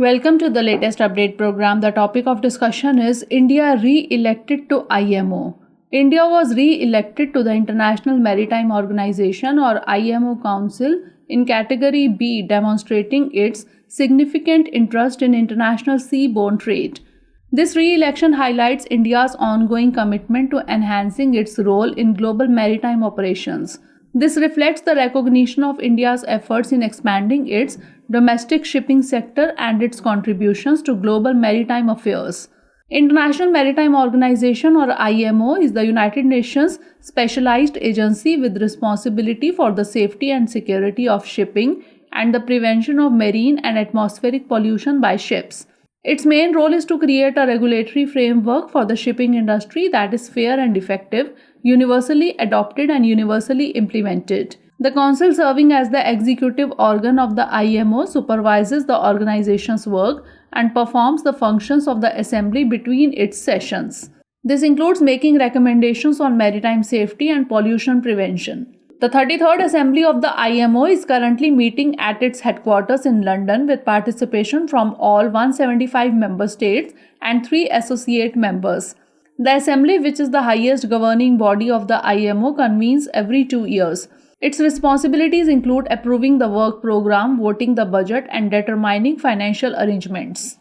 Welcome to the latest update program. The topic of discussion is India re-elected to IMO. India was re-elected to the International Maritime Organization or IMO Council in category B, demonstrating its significant interest in international seaborne trade. This re-election highlights India's ongoing commitment to enhancing its role in global maritime operations. This reflects the recognition of India's efforts in expanding its domestic shipping sector and its contributions to global maritime affairs. International Maritime Organization or IMO is the United Nations specialized agency with responsibility for the safety and security of shipping and the prevention of marine and atmospheric pollution by ships. Its main role is to create a regulatory framework for the shipping industry that is fair and effective, universally adopted and universally implemented. The Council, serving as the executive organ of the IMO, supervises the organization's work and performs the functions of the assembly between its sessions. This includes making recommendations on maritime safety and pollution prevention. The 33rd Assembly of the IMO is currently meeting at its headquarters in London with participation from all 175 member states and 3 associate members. The Assembly, which is the highest governing body of the IMO, convenes every 2 years. Its responsibilities include approving the work program, voting the budget, and determining financial arrangements.